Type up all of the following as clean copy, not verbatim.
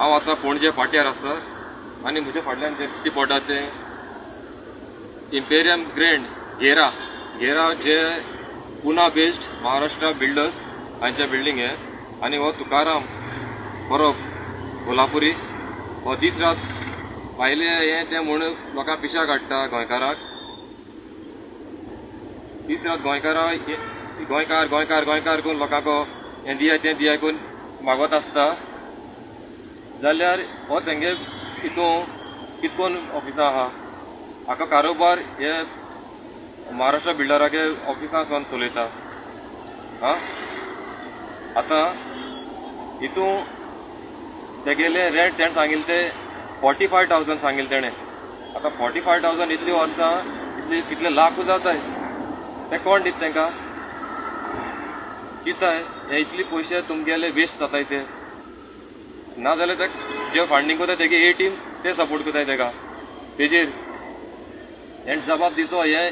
हांव आतां पणजे पाट्यार आसा आनी म्हज्या फाटल्यान जे दिश्टी पडटा ते इम्पेरियम ग्रँड घेरा जे पुना बेस्ड महाराष्ट्र बिल्डर्स हांचे बिल्डींग हे आनी हो तुकाराम परब कोल्हापुरी हो दीस रात भायले हे ते म्हूण लोकांक पिशा काडटा गोंयकाराक दीस रात गोंयकार करून लोकांक हें दियाय तें दियाय करून मागवत आसता जाल्यार हो तेंगे हितून कितकोन ऑफिसां आहा हाका कारोबार हे महाराष्ट्र बिल्डराचे ऑफिसांसून चलयता आं आतां हितून तेगेले रेंट तेणें सांगिल्लें ते 45,000 सांगिल्लें तेणें आतां 45,000 इतली वर्सां कितले लाख जाताय ते कोण दिता तांकां चिंताय हे इतले पयशे तुमगेले वेस्ट जाताय ते ना जाल्यार ते जे फंडींग करता तेगे ए टीम ते सपोर्ट करताय तेका तेजेर हें जबाब दिचो हे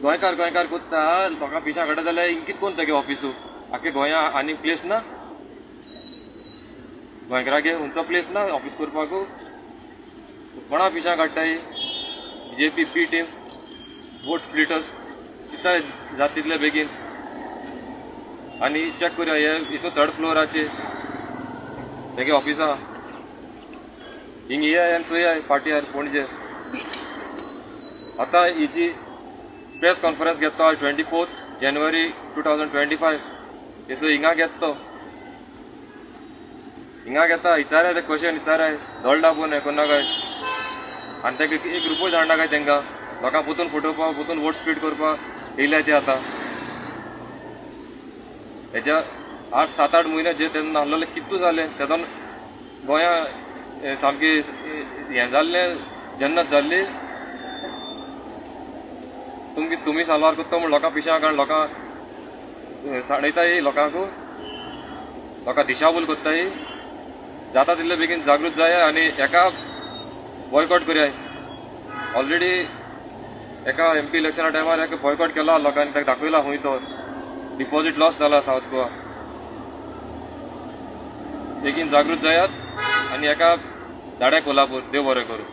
गोंयकार कोत्ता लोकांक पिशा काडटा जाल्यार कितकोन तेगे ऑफिसू आख्खे गोंया आनी प्लेस ना गोंयकारागे खंयचो प्लेस ना ऑफिस करपाक कोणा पिशा काडटाय BJP बी टीम वोट स्प्लिटर्स चिंताय जाता तितले बेगीन आनी चॅक करुया हे हितून 3rd फ्लोराचेर तेगे ऑफिसां हिंग येयाय आनी चोयाय पाट्यार पणजे आतां हिची प्रेस कॉन्फरन्स घेता 24 जानेवारी 2025 तेचो हिंगा घेता विचाराय ते क्वेश्चन विचाराय धोल दाबून हें करना काय आनी तेका एक रुपय धाडना काय तेंकां लोकांक पोतून फटोवपाक पोतून वोट स्प्लीट करपाक येयल्याय ते आतां हेच्या 7-8 म्हयने जे तेन्ना नासलेले कितू जालें तेदोन गोंया सामकी हें जाल्लें जन्नत जाल्ली तुमी साल्वार करता म्हूण लोकांक पिशा काडून लोकांक साडयताय लोकांक दिशाभूल कोत्ताय जाता तितले बेगीन जागृत जाय आनी हेका बॉयकॉट करयाय ऑलरेडी एका MP इलेक्शना टायमार हेका बॉयकॉट केला लोकांनी ताका दाखयला खंय तो डिपॉझिट लॉस जाला सावथ गोवा बेगीन जागृत जायात आनी हेका धाडाय कोल्हापूर देव बरें करूं